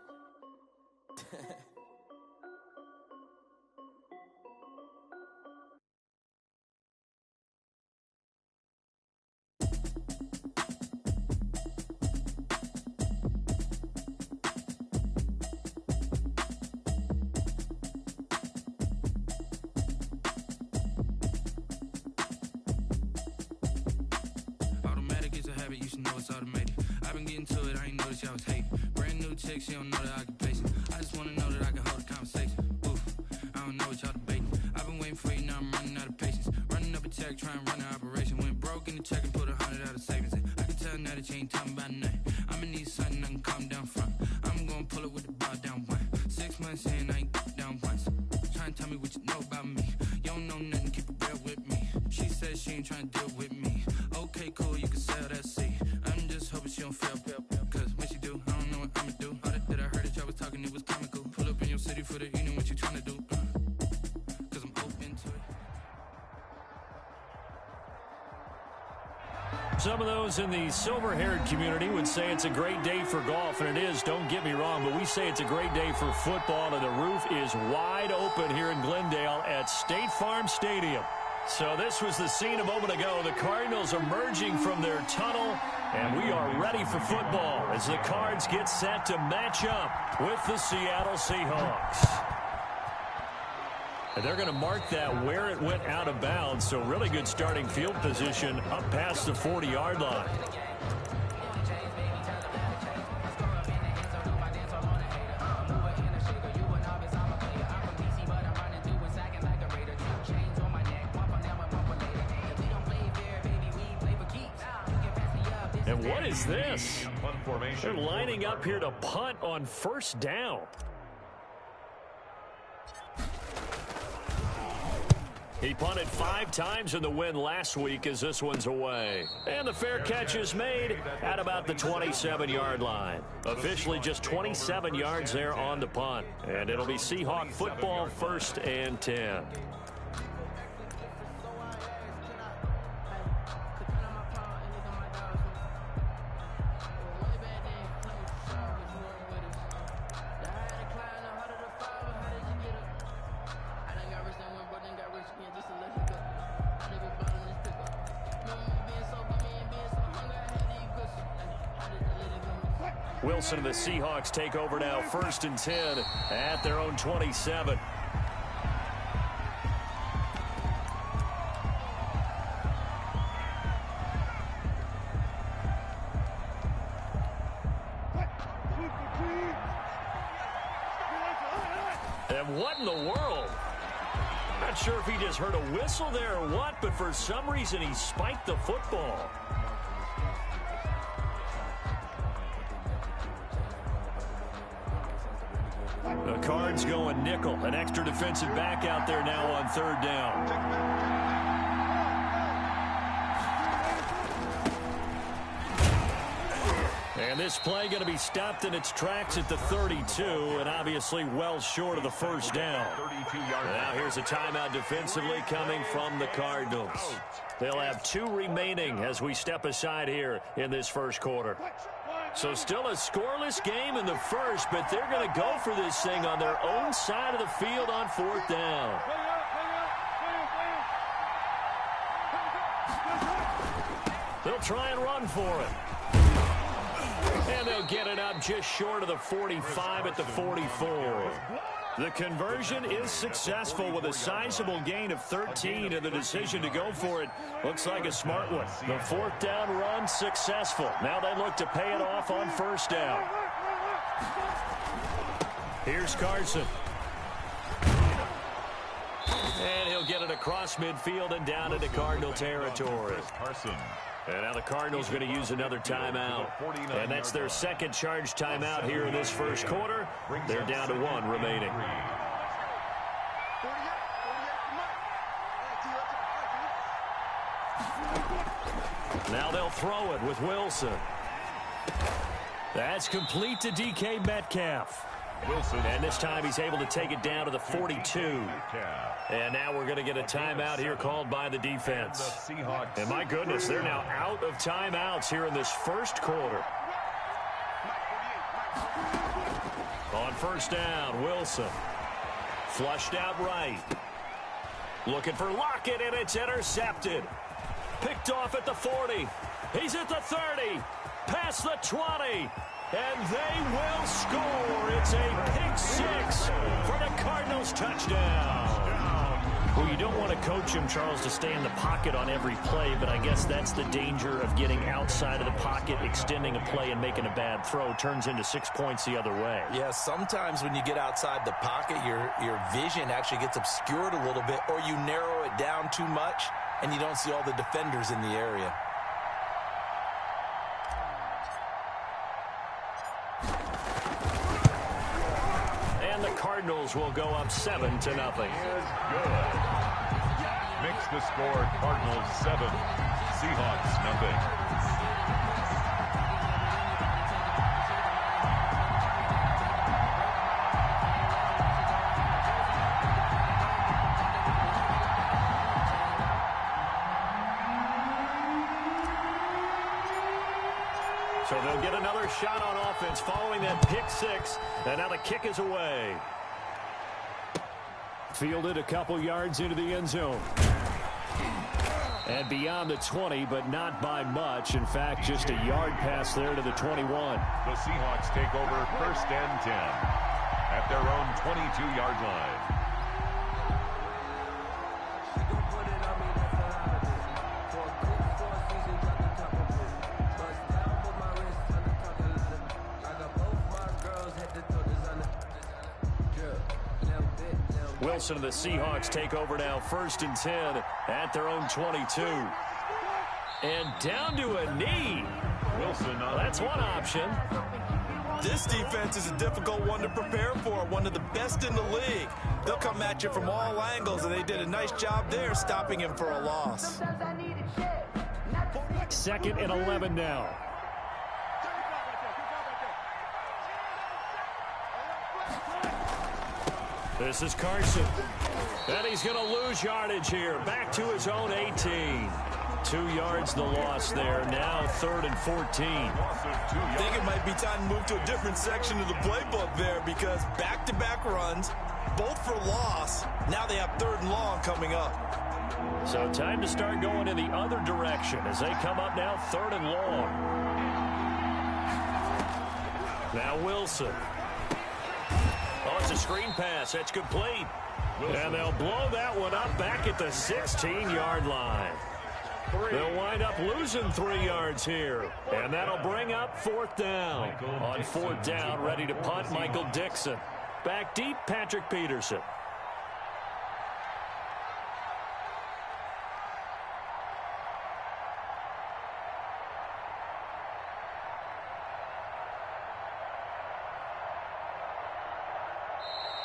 you know it's automated. I've been getting to it, I ain't noticed y'all was hating. Brand new chick, she don't know that I can pace it. I just wanna know that I can hold a conversation. Oof, I don't know what y'all debating. I've been waiting for you, now I'm running out of patience. Running up a check, trying to run an operation. Went broke in the check and put 100 out of savings in. I can tell now that you ain't talking about nothing. I'ma need something I can calm down front. I'm gonna pull it with the bar down one. 6 months in, I ain't down once. Trying to tell me what you know about me. You don't know nothing, keep it real with me. She said she ain't trying to deal with me. Okay, cool, you can sell that seat. I'm just hoping she don't fail. Cause when she do, I don't know what I'ma do. All that I heard that y'all was talking, it was comical. Pull up in your city for the evening, what you trying to do? Cause I'm open to it. Some of those in the silver-haired community would say it's a great day for golf, and it is, don't get me wrong, but we say it's a great day for football, and the roof is wide open here in Glendale at State Farm Stadium. So this was the scene a moment ago. The Cardinals emerging from their tunnel, and we are ready for football as the Cards get set to match up with the Seattle Seahawks. And they're going to mark that where it went out of bounds, so really good starting field position up past the 40-yard line. And what is this? They're lining up here to punt on first down. He punted 5 times in the win last week as this one's away. And the fair catch is made at about the 27-yard line. Officially just 27 yards there on the punt. And it'll be Seahawk football 1st and 10. Wilson and the Seahawks take over now, 1st and 10 at their own 27. And what in the world? Not sure if he just heard a whistle there or what, but for some reason he spiked the football. The Cards going nickel. An extra defensive back out there now on 3rd down. And this play going to be stopped in its tracks at the 32, and obviously well short of the first down. Now here's a timeout defensively coming from the Cardinals. They'll have 2 remaining as we step aside here in this first quarter. So still a scoreless game in the first, but they're going to go for this thing on their own side of the field on 4th down. They'll try and run for it. And they'll get it up just short of the 45 at the 44. The conversion is successful with a sizable gain of 13, and the decision to go for it looks like a smart one. The 4th down run successful. Now they look to pay it off on 1st down. Here's Carson. And he'll get it across midfield and down into Cardinal territory. And now the Cardinals are going to use another timeout. And that's their second charge timeout here in this first quarter. They're down to 1 remaining. Now they'll throw it with Wilson. That's complete to DK Metcalf. And this time he's able to take it down to the 42. And now we're going to get a timeout here called by the defense. And my goodness, they're now out of timeouts here in this first quarter. On 1st down, Wilson. Flushed out right. Looking for Lockett, and it's intercepted. Picked off at the 40. He's at the 30. Past the 20. And they will score. It's a pick 6 for the Cardinals touchdown. Well, you don't want to coach him, Charles, to stay in the pocket on every play, but I guess that's the danger of getting outside of the pocket, extending a play, and making a bad throw. Turns into 6 points the other way. Yeah, sometimes when you get outside the pocket, your vision actually gets obscured a little bit, or you narrow it down too much, and you don't see all the defenders in the area. And the Cardinals will go up 7-0. Good. Makes the score Cardinals 7, Seahawks nothing. So they'll get another shot on offense following that pick six, and now the kick is away. Fielded a couple yards into the end zone. And beyond the 20, but not by much. In fact, just a yard pass there to the 21. The Seahawks take over 1st and 10 at their own 22-yard line. Wilson and the Seahawks take over now 1st and 10 at their own 22. And down to a knee. Wilson, that's one option. This defense is a difficult one to prepare for, one of the best in the league. They'll come at you from all angles, and they did a nice job there stopping him for a loss. 2nd and 11 now. This is Carson. And he's going to lose yardage here. Back to his own 18. 2 yards the loss there. Now 3rd and 14. I think it might be time to move to a different section of the playbook there, because back-to-back runs, both for loss. Now they have 3rd and long coming up. So time to start going in the other direction as they come up now 3rd and long. Now Wilson. Oh, it's a screen pass. That's complete. And they'll blow that one up back at the 16-yard line. They'll wind up losing 3 yards here. And that'll bring up 4th down. On 4th down, ready to punt, Michael Dixon. Back deep, Patrick Peterson.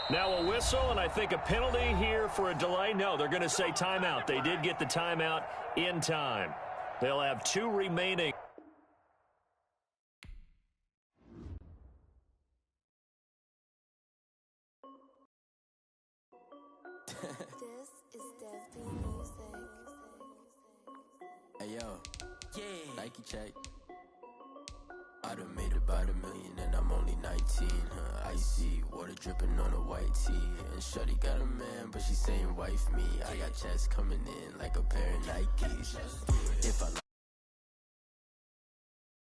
Now a whistle, and I think a penalty here for a delay. No, they're going to say timeout. They did get the timeout in time. They'll have 2 remaining. This is Dev Music. Hey yo, Nike check. I done made about $1 million and I'm only 19, Icy, water dripping on a white tee. And shorty got a man, but she saying wife me. I got checks coming in like a pair of Nikes. If I